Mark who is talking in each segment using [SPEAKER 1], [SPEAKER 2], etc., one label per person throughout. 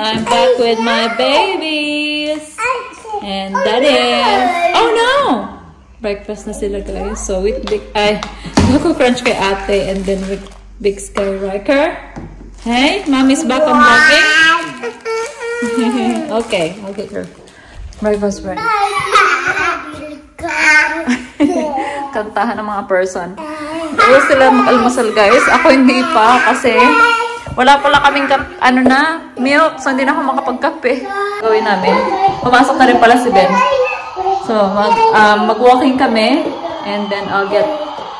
[SPEAKER 1] I'm back with my babies. And that is... Oh no! Breakfast na sila guys. So with Big... Ay, Crunch kay ate and then with Big Sky Riker. Hey, mommy's back on vlogging. Okay, I'll get her breakfast ready. Kantahan ng mga person. Tapos sila mag-almusal guys. Ako hindi pa kasi... Wala pala kaming milk. So, hindi na ako makapagkape. Gawin namin. Pumasok na rin pala si Ben. So, mag-walking kami. And then, I'll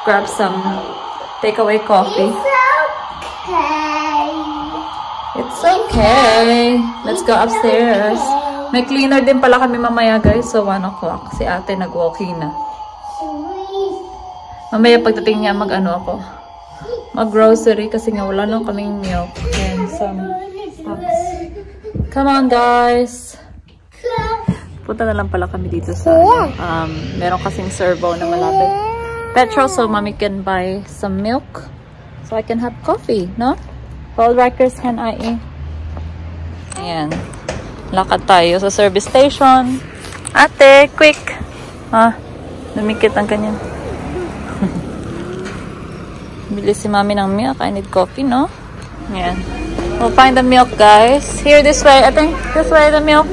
[SPEAKER 1] grab some takeaway coffee. It's okay. Let's go upstairs. May cleaner din pala kami mamaya, guys. So, 1 o'clock. Si ate nag-walking na. Mamaya pagdating niya, mag-grocery kasi nga wala lang kaming milk and some snacks. Come on, guys! Punta na lang pala kami dito sa meron kasing servo na malapit. Petrol, so mommy can buy some milk so I can have coffee, no? Paul Rikers can I eat? Ayan. Lakad tayo sa service station. Ate, quick! Lumikit ang kanyan. Bili si mami ng milk. I need coffee, no? Yan. We'll find the milk, guys. Here, this way. I think this way, the milk.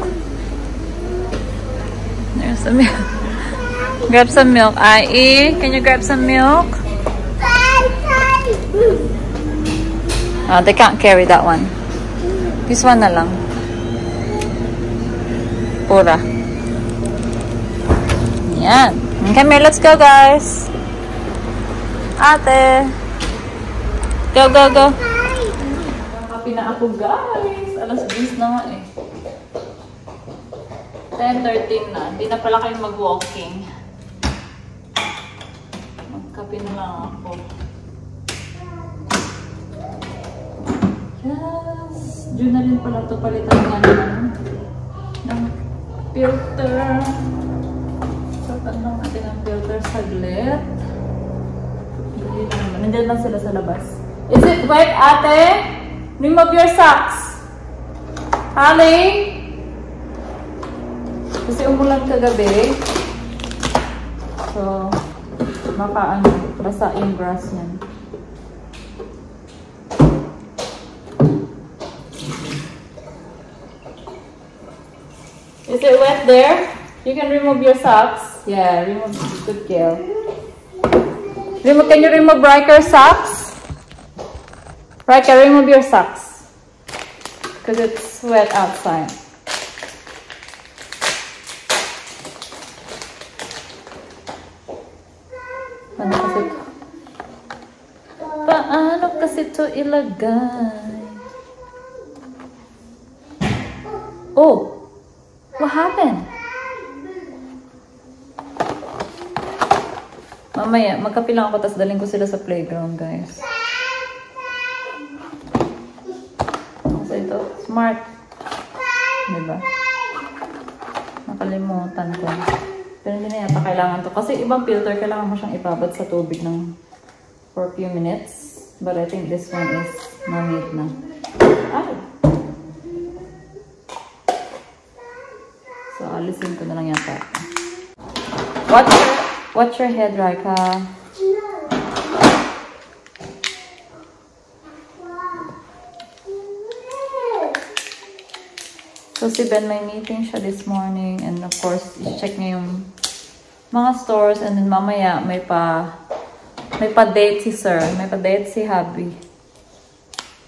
[SPEAKER 1] There's the milk. Grab some milk. Ai, can you grab some milk? They can't carry that one. This one na lang. Pura. Yan. Come here, let's go, guys. Ate. Go, go, go. Kapi na ako, guys. Alas 10 na nga eh. 10:13 na. Hindi na pala kayo mag-walking. Magkapi na lang ako. Yes. June na rin pala ito. Palitan nga ng filter. Palitan lang natin ang filter saglit. Nandiyan lang sila sa labas. Is it wet, ate? Remove your socks. Holly? Kasi umulan kagabi. So, basa yung grass niyan. Is it wet there? You can remove your socks. Yeah, remove. Good girl. Can you remove Riker's socks? Riker, remove your socks. Because it's wet outside. Paano kasi ito ilagay? Oh! What happened? Mamaya, magkapi lang ako tapos daling ko sila sa playground, guys. So ito, smart. Diba? Nakalimutan ko. Pero hindi na yata kailangan to. Kasi ibang filter, kailangan mo siyang ibabad sa tubig for a few minutes. But I think this one is na-made na. Ay! So, alisin ko na lang yata. Watch your head, Raika. So, si Ben may meeting siya this morning. And of course, i-check niya yung mga stores. And then mamaya, may pa-date si Sir. May pa-date si Hubby.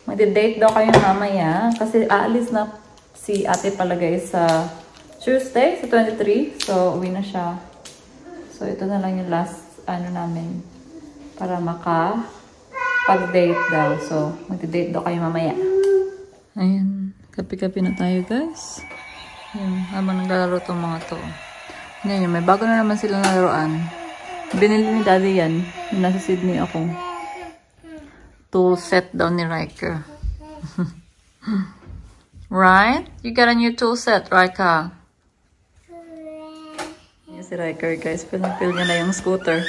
[SPEAKER 1] Mag-date daw kayo mamaya. Kasi aalis na si ate palagay sa Tuesday, sa 23. So, uwi na siya. So, ito na lang yung last, namin. Para makapag-date daw. So, mag-date daw kayo mamaya. Ayan. Kapi-kapi na tayo, guys. Ayan. Habang naglalaro itong mga to. Ayan, may bago na naman sila laruan. Binili ni Daddy yan. Nasa Sydney ako. To set down ni Riker. Right? You got a new tool set, Raika. Yes, si Riker, guys. Feel niya na yung scooter.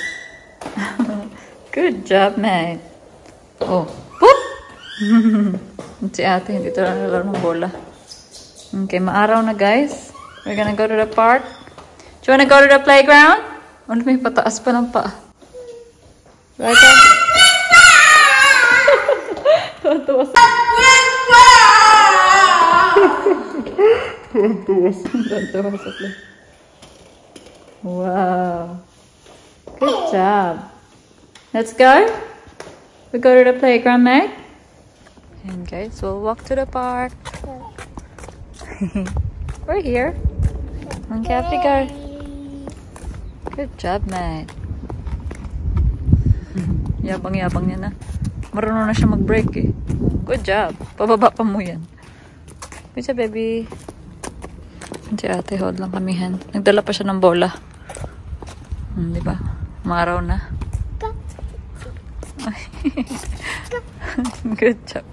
[SPEAKER 1] Good job, mate. Oh. Boop! Si ate, hindi ito lang nalaro ng bola. Okay, maaraw na, guys. We're gonna go to the park. Do you wanna go to the playground? Ano, may pataas pa ng paa. Riker? Tuwa sa... Tuwa sa play. Wow. Good job. Let's go. We go to the playground, Meg. And guys, we'll walk to the park. We're here. Okay, happy go. Good job, Meg. Yabang-yabang niya na. Marunong na siya mag-break eh. Good job. Pababa pa mo yan. Good job, baby. Si ate, hold lang kamihan. Nagdala pa siya ng bola. Diba? Maraw na. Good job.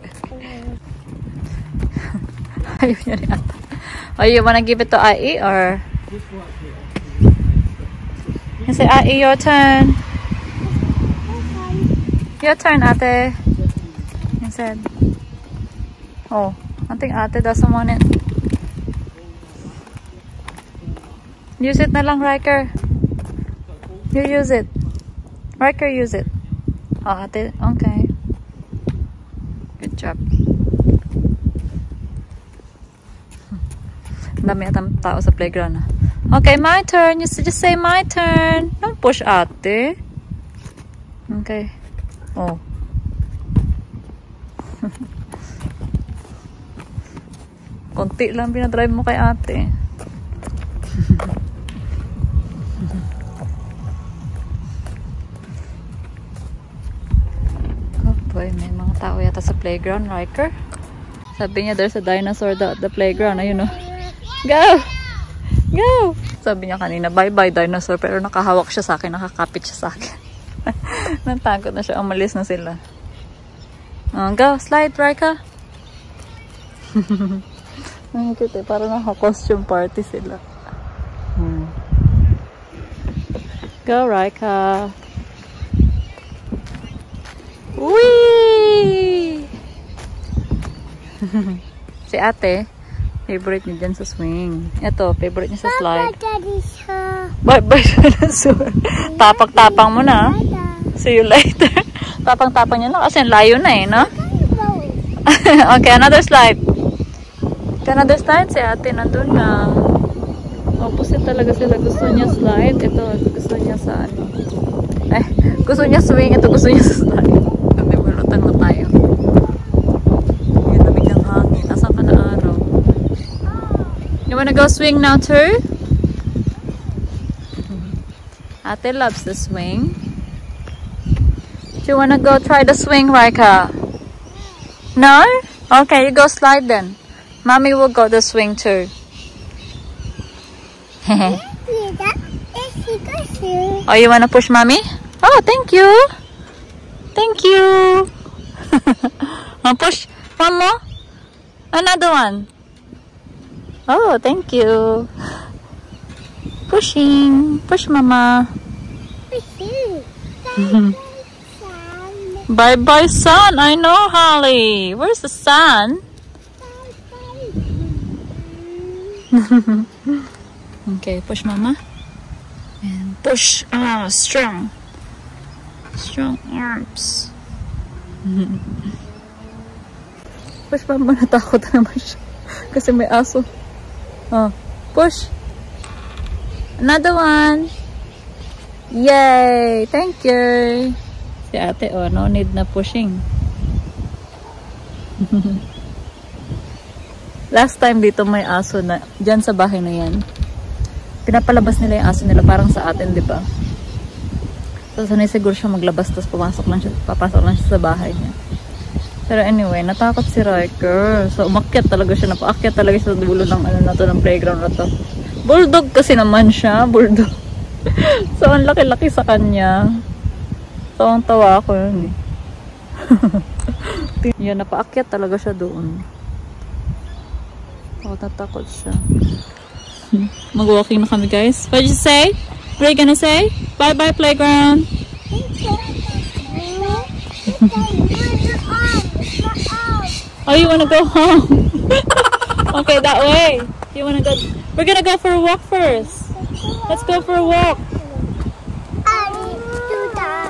[SPEAKER 1] Ayaw niya rin ata. Oh, you wanna give it to Ai or? You say, Ai, your turn. Your turn, ate. He said. Oh, I think ate doesn't want it. Use it na lang, Riker. You use it. Riker, use it. Oh, ate. Okay. Good job. Dami atang tao sa playground. Okay, my turn. You just say my turn. Don't push ate. Okay. Oh. Konti lang pinadrive mo kay ate. Oh boy, may mga tao yata sa playground, Riker. Sabi niya there's a dinosaur at the playground. Ayun, oh. Go! Go! Sabi niya kanina, bye-bye dinosaur. Pero nakahawak siya sa akin, nakakapit siya sa akin. Natakot na siya, umalis na sila. Go, slide, Raika. Ang cute eh, parang naka-costume party sila. Go, Raika. Whee! Si ate, favorite niya dyan sa swing. Ito, favorite niya sa slide. Bye-bye dinosaur. Tapang-tapang mo na. See you later. Tapang-tapang niya na kasi layo na eh, no? Okay, another slide. Another slide, si ate nandun na. Opposite talaga sila. Gusto niya slide. Ito, gusto niya sa ano. Eh, gusto niya swing. Ito, gusto niya sa slide. Sabi, malutang na tayo. Yung lamig ng hangin. Asan ka na araw? You wanna go swing now too? Ate loves the swing. Do you wanna go try the swing, Raika? No? Okay, you go slide then. Mommy will go the swing too. Oh, you wanna push mommy? Oh, thank you. Thank you. Oh, push. One more. Another one. Oh, thank you. Pushing. Push, mama. Bye-bye, sun. I know, Holly. Where's the sun? Okay, push, mama. And push. Oh, strong. Strong arms. Push, mama. Natakot na naman siya. Kasi may aso. Oh, push. Another one. Yay! Thank you. Si ate, oh, no need na pushing. Last time dito may aso na, dyan sa bahay na yan. Pinapalabas nila yung aso nila parang sa atin, di ba? So, sanay siguro siya maglabas, tapos papasok lang siya sa bahay niya. Pero anyway, natakot si Riker. So, umakyat talaga siya. Napaakyat talaga siya sa dulo ng ano na to, ng playground na to. Bulldog kasi naman siya. Bulldog. So, ang laki-laki sa kanya. So, ang tawa ako yun eh. Yan, napaakyat talaga siya doon. Oh, natakot siya. Mag-walking na kami, guys. What did you say? What are you gonna say? Bye-bye, playground. Oh, you wanna go home? Okay, that way. You wanna go? We're gonna go for a walk first. Let's go for a walk.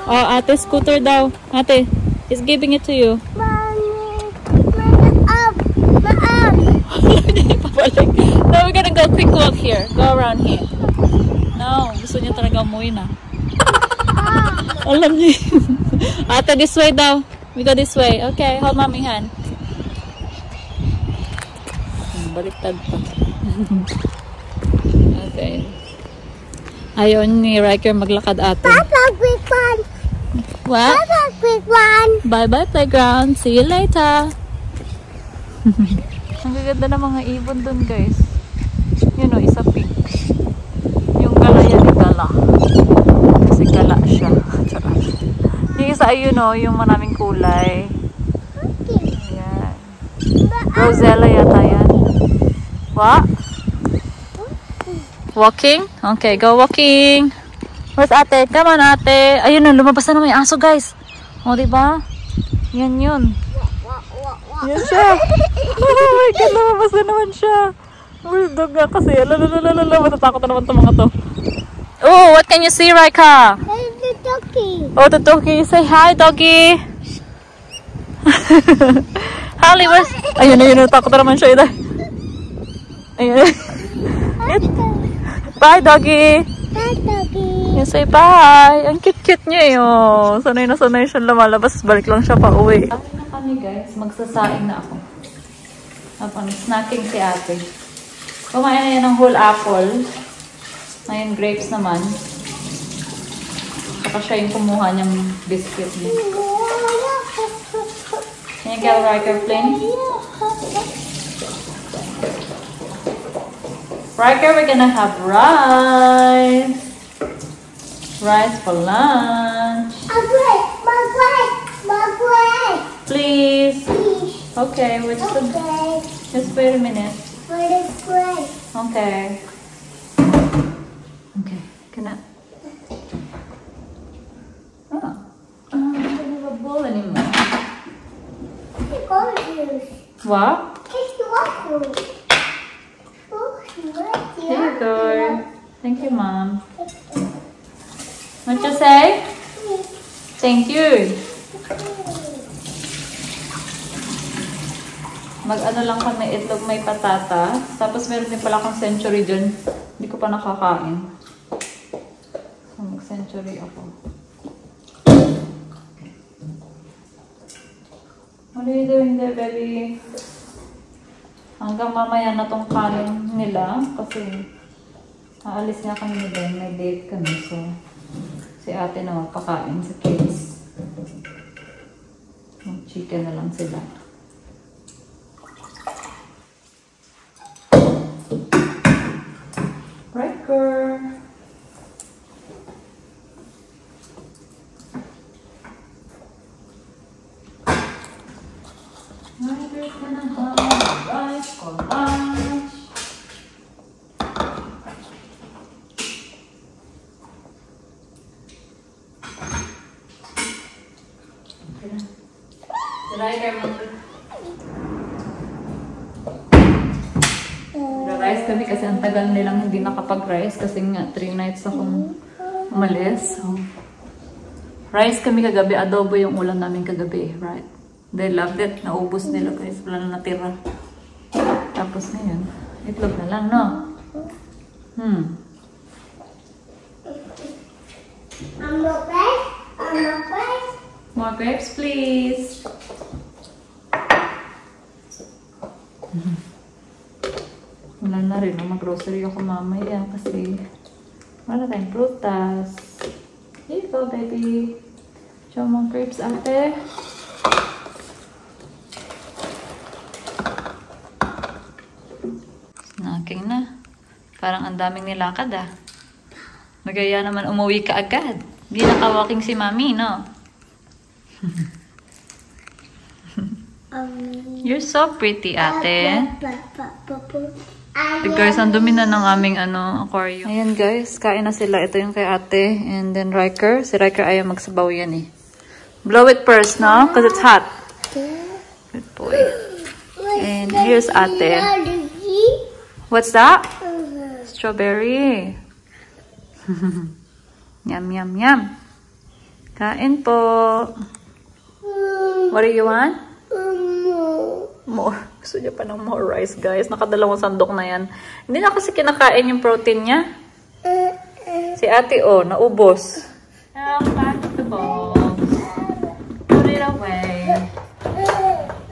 [SPEAKER 1] Oh, ate, scooter daw. Ate, he's giving it to you. No, we're gonna go quick walk here. Go around here. No, gusto niya talaga umuwi na. Alam niya. Ate, this way daw. We go this way. Okay, hold mommy hand. Baliktad pa. Okay. Ayaw ni Riker maglakad ate.
[SPEAKER 2] Papa, quick one.
[SPEAKER 1] What?
[SPEAKER 2] Papa, quick one.
[SPEAKER 1] Bye-bye playground. See you later. Ang gaganda ng mga ibon dun, guys. Yun o, isa pink. Yung gala yan, gala. Kasi gala siya. Yung isa, ayun o, yung maraming kulay. Ayan. Rosella yata yan. What? Walking? Okay, go walking. Where's ate? Come on, ate. Ayun na, lumabas na naman yung aso, guys. O, diba? Yan yun. Yan siya. Oh my God, lumabas na naman siya. Bulldog nga kasi. Lalalala, matatakot na naman itong mga to. Oh, what can you see, Raika?
[SPEAKER 2] There's the doggy.
[SPEAKER 1] Oh, the doggy. Say hi, doggy. Holly, what? Ayun, natakot na naman siya. Ayun. Bye, doggy.
[SPEAKER 2] Bye, doggy.
[SPEAKER 1] You say bye. Ang cute-cute niya yun. Sanay na sanay siya lumalabas. Balik lang siya pa uwi. Sabi na kami, guys. Magsasaing na ako. Tapos, snacking si ate. Kumain na yan ng whole apple. Ngayon, grapes naman. Saka siya yung kumuha niyang biscuit niya. Can you get a Riker plane? Riker, we're gonna have rice. Rice for lunch.
[SPEAKER 2] My bread.
[SPEAKER 1] Please.
[SPEAKER 2] Please.
[SPEAKER 1] Okay, we're just wait a minute.
[SPEAKER 2] What is bread?
[SPEAKER 1] Okay. Okay, can I? Oh, I don't have a bowl anymore.
[SPEAKER 2] It's gorgeous.
[SPEAKER 1] What?
[SPEAKER 2] It's gorgeous. Oh,
[SPEAKER 1] Here you go. Thank you, Mom. What you say? Thank you. Mag-ano lang kami, itlog may patata. Tapos meron din pala akong century dyan. Hindi ko pa nakakain. So, mag-century ako. What are you doing there, baby? Hanggang mamaya na tong kanin nila. Kasi aalis nga kami nila. May date kami. So, si ate na magpakain sa kids. Mag-chicken na lang sila. Riker. Riker's gonna have rice for lunch. Si Riker rice kami kasi ang tagal nilang hindi nakapag-rice kasi nga 3 nights akong umalis. So, rice kami kagabi. Adobo yung ulam namin kagabi, right? They loved it. Naubos nila guys. Wala na natira. Tapos ngayon, itlog na lang, no? More grapes, please. Wala na rin. Mag-grocery ako mamaya kasi wala tayong prutas. Here you go, baby. Show mo grapes, ate. Snacking na. Parang ang daming nilakad, ah. Nagaya naman umuwi ka agad. Hindi naka-walking si mami, no? You're so pretty, ate. Guys, ang dumi na ng aming aquarium. Ayan guys, kain na sila. Ito yung kay ate. And then Riker. Si Riker ayaw magsabaw yan eh. Blow it first, no? Because it's hot. Good boy. And here's ate. What's that? Strawberry. Yum, yum, yum. Kain po. What do you want? More. Gusto niya pa ng more rice, guys. Nakadalawang sandok na yan. Hindi na kasi kinakain yung protein niya. Si ate, naubos. Now, back to the balls. Put it away.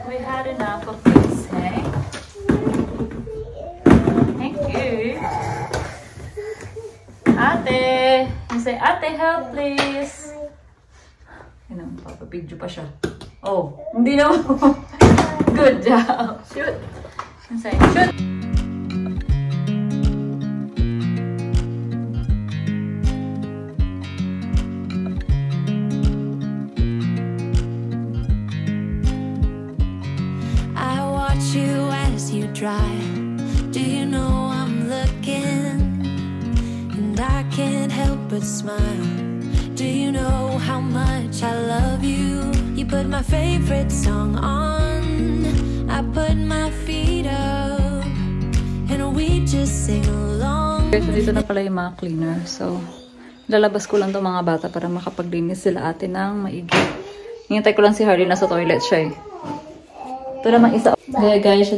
[SPEAKER 1] We had enough of this, eh? Thank you. Ate! You say, ate, help, please. Papapidyo pa siya. Oh, hindi na mo. Good job. Shoot. Say, shoot.
[SPEAKER 3] I watch you as you drive. Do you know I'm looking? And I can't help but smile. Do you know how much I love you? You put my favorite song on. I put my feet up. And we just sing along.
[SPEAKER 1] Okay, so dito na pala yung mga cleaner. So, lalabas ko lang itong mga bata para makapaglinis sila ate ng maigi. Hintay ko lang si Harley, nasa toilet siya eh. Ito naman isa. Kaya guys.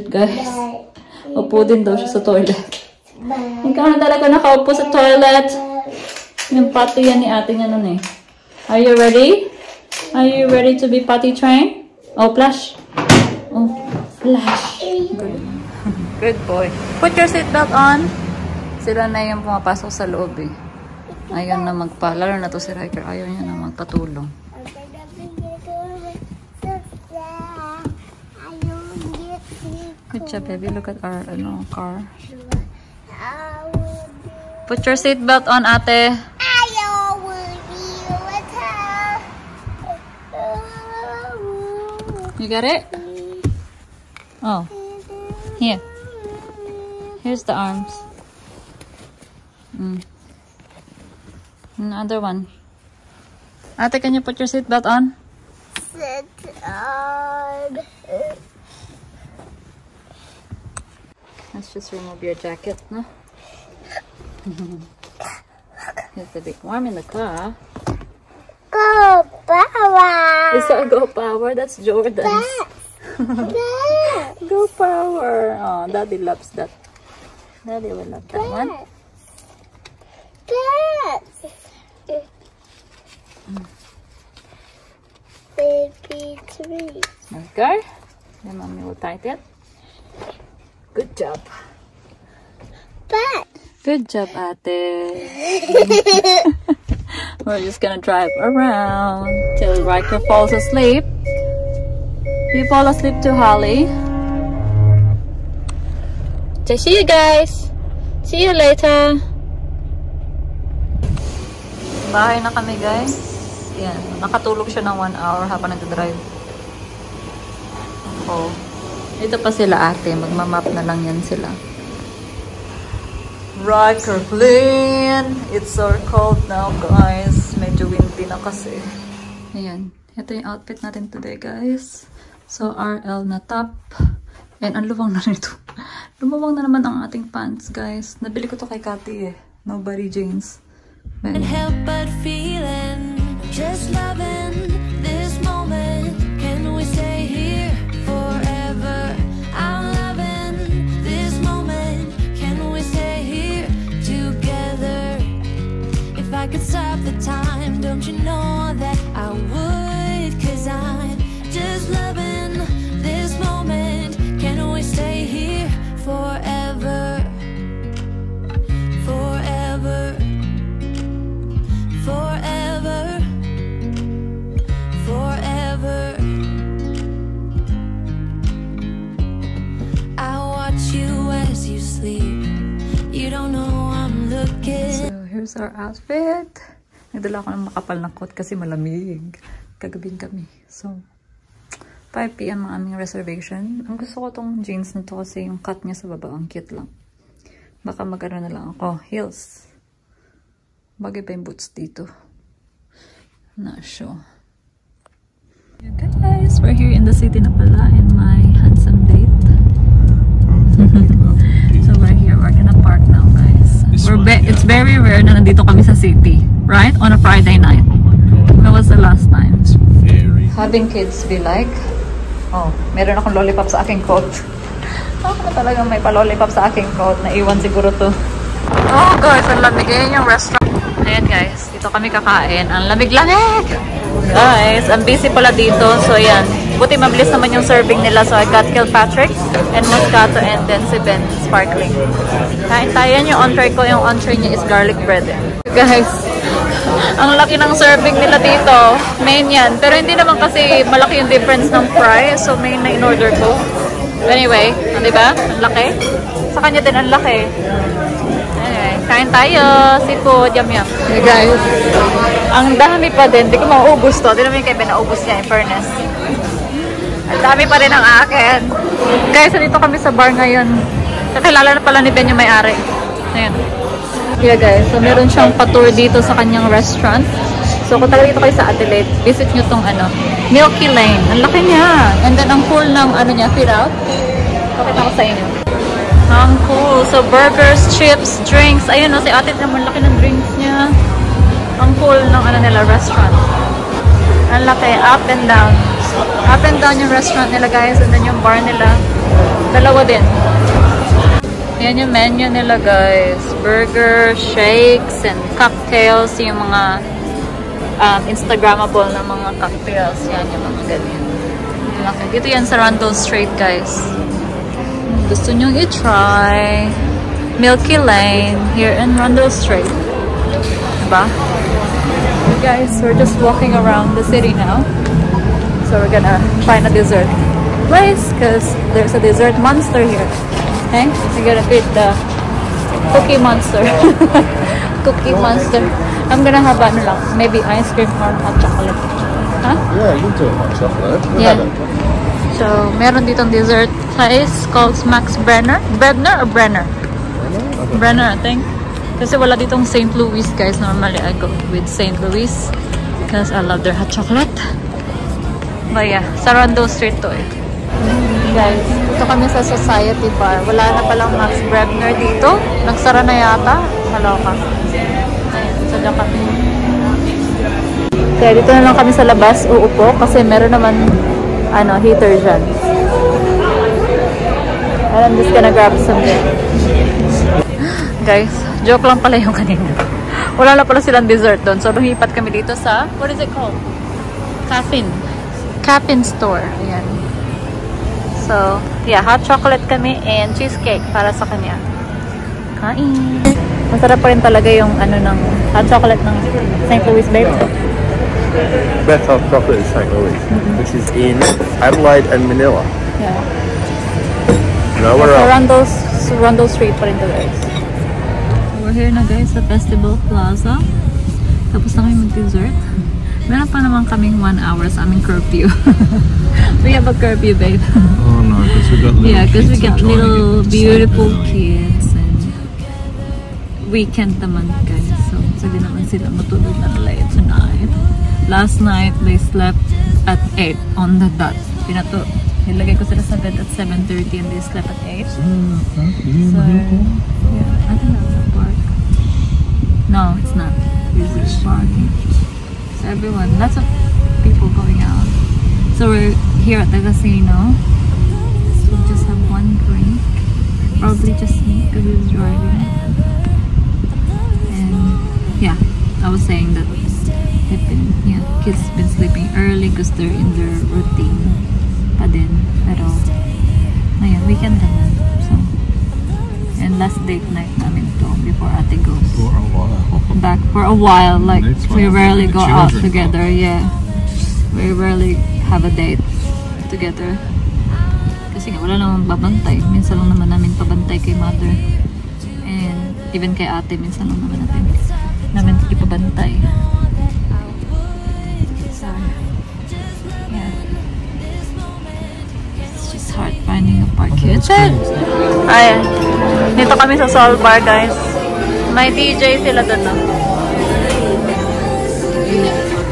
[SPEAKER 1] Upo din daw siya sa toilet. Ikaw na talaga nakaupo sa toilet. Yung potty yan ni ate nga nun eh. Are you ready? Are you ready to be potty trained? Oh, flash. Oh, flash. Good. Good boy. Put your seatbelt on. Sila na yung pumapasok sa loob eh. Ayaw na lalo na to si Riker. Ayaw niya na magpatulong. Good job, baby. Look at our car. Put your seatbelt on, ate. You got it? Oh. Here. Here's the arms. Another one. Ate, can you put your seatbelt on?
[SPEAKER 2] Sit on.
[SPEAKER 1] Let's just remove your jacket, no? It's a bit warm in the car.
[SPEAKER 2] Go power.
[SPEAKER 1] Is that Go Power? That's Jordan's. Go Power. Oh, Daddy loves that. Daddy will love that one.
[SPEAKER 2] Baby tree.
[SPEAKER 1] Okay. Then mommy will tighten it. Good job. Good job, ate. We're just gonna drive around till Riker falls asleep. You fall asleep too, Holly. So see you guys. See you later. Bahay na kami, guys. Yan. Nakatulog siya ng 1 hour habang nag-drive. Oh. Ito pa sila ate. Magmamap na lang yan sila. Riker Flynn! It's so cold now, guys. Medyo windy na kasi. Ayan. Ito yung outfit natin today, guys. So, RL na top. And ang luwang na nito. Lumawang na naman ang ating pants, guys. Nabili ko to kay Cathy eh. Nobody jeans.
[SPEAKER 3] Can't help but feeling, just loving this moment. Can we stay here forever? I'm loving this moment. Can we stay here together? If I could stop the time, don't you know that I would? 'Cause I'm just loving this moment. Can we stay here forever? Forever. Forever, forever. I watch you as you sleep. You don't know I'm looking.
[SPEAKER 1] So, here's our outfit. Nagdala ko ng makapal na coat kasi malamig. Kagabing kami. So, 5 PM ang aming reservation. Ang gusto ko tong jeans na to kasi yung cut niya sa baba. Ang cute lang. Baka mag-ano na lang ako. Heels. Bagay pa yung boots dito. Not sure. Yeah, guys, we're here in the city na pala in my handsome date. So we're here. We're gonna park now, guys. It's very rare na nandito kami sa city. Right? On a Friday night. That was the last time. Having kids be like, oh, meron akong lollipop sa aking coat. Ako na talagang may pa-lollipop sa aking coat. Naiwan siguro to. Oh, guys, ang lamig. Ayan yung restaurant. Ayan, guys. Dito kami kakain. Ang lamig-lamig! Guys, ang busy pala dito. So, ayan. Buti mabilis naman yung serving nila. So, I got Kilpatrick and Moscato and then si Ben Sparkling. Kain tayo. Yan yung entree ko. Yung entree niya is garlic bread. Guys, ang laki ng serving nila dito. Main yan. Pero hindi naman kasi malaki yung difference ng price. So, main na in-order ko. Anyway, diba? Ang laki. Sa kanya din ang laki. Anyway, kain tayo. Seafood. Yum yum. Okay guys. Ang dami pa din. Hindi ko mauubos to. Hindi naman yung kay Ben naubos niya in fairness. Ang dami pa rin ang akin. Guys, dito kami sa bar ngayon. Kakilala na pala ni Ben yung may-ari. Ayan. Yeah guys, so meron siyang pa-tour dito sa kanyang restaurant. So kung talaga dito kayo sa Adelaide, visit nyo tong Milky Lane. Ang laki niya. And then ang cool ng niya, fit out. Pakita ko sa inyo. Ang cool. So burgers, chips, drinks. Ayun si ate naman laki ng drinks niya. Ang cool ng nila restaurant. Ang laki, up and down. Up and down yung restaurant nila guys. And then yung bar nila. Dalawa din. Yan yung menu nila guys. Burger, shakes, and cocktails. Yung mga Instagrammable na mga cocktails. Yan yung mga ganyan. Okay. Dito yan sa Rundle Street guys. Gusto nyo i-try Milky Lane here in Rundle Street. Diba? Okay guys, we're just walking around the city now. So we're gonna find a dessert place because there's a dessert monster here. Okay? We're gonna feed the Cookie Monster. Cookie Monster. I'm gonna have maybe ice cream or hot chocolate. Huh?
[SPEAKER 4] Yeah, you do hot chocolate.
[SPEAKER 1] Yeah. So, meron ditong dessert place called Max Brenner. Brenner or Brenner? Brenner, I think. Kasi wala ditong St. Louis, guys. Normally, I go with St. Louis because I love their hot chocolate. But yeah, sa Rundle Street to eh. Guys, dito kami sa Society Bar. Wala na palang Max Brenner dito. Nagsara na yata. Maloka. Ayan, sadya kami. Kaya dito na lang kami sa labas uupo kasi meron naman heater dyan. And I'm just gonna grab something. Guys, joke lang pala yung kanina. Wala na pala silang dessert doon. So, lumipat kami dito sa, what is it called? Caffeine store. Ayan. So, yeah, hot chocolate kami and cheesecake para sa kanya. Kain! Masarap pa rin talaga yung ng hot chocolate ng St. Louis, babe.
[SPEAKER 4] Best hot chocolate is St. Louis, which is in Adelaide and Manila.
[SPEAKER 1] Yeah.
[SPEAKER 4] Nowhere else.
[SPEAKER 1] So Rundle Street pa rin to guys. We're here na guys sa Festival Plaza. Tapos na kami mag-dessert. Meron pa naman kaming 1 hour sa aming curfew. We have a curfew, babe.
[SPEAKER 4] Oh no, because we got little
[SPEAKER 1] because we got little beautiful
[SPEAKER 4] to
[SPEAKER 1] kids and weekend naman guys. So, sabi naman sila matulog na late tonight. Last night, they slept at 8 on the dot. Nilagay ko sila sa bed at 7:30 and they slept at 8. So, yeah, I think that's a park. No, it's not. It's a park. So everyone, lots of people going out. So we're here at the casino. So we just have one drink. Probably just me because he's driving. And yeah, I was saying that kids been sleeping early because they're in their routine pa din. Pero ayun, weekend naman. So, and last date night namin to before ate goes
[SPEAKER 4] For a while.
[SPEAKER 1] back for a while. Like we rarely go out
[SPEAKER 4] children.
[SPEAKER 1] together. Yeah, we rarely have a date together. Kasi nga wala namang babantay. Minsan lang naman namin pabantay kay mother. And even kay ate, minsan lang naman namin ipabantay. So, yeah. hard finding a park here. Ayan. Dito kami sa Sol Bar, guys. May DJ sila doon, no?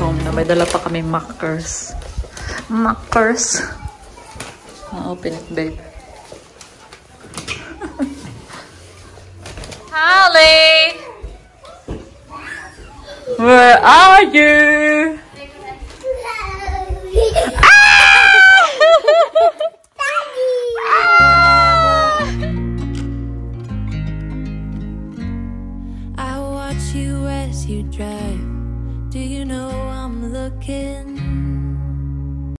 [SPEAKER 1] Home na. May dala pa kami Mackers. Mackers. Open it, babe. Hallie! Where are you?
[SPEAKER 3] I watch you as you drive. Do you know I'm looking?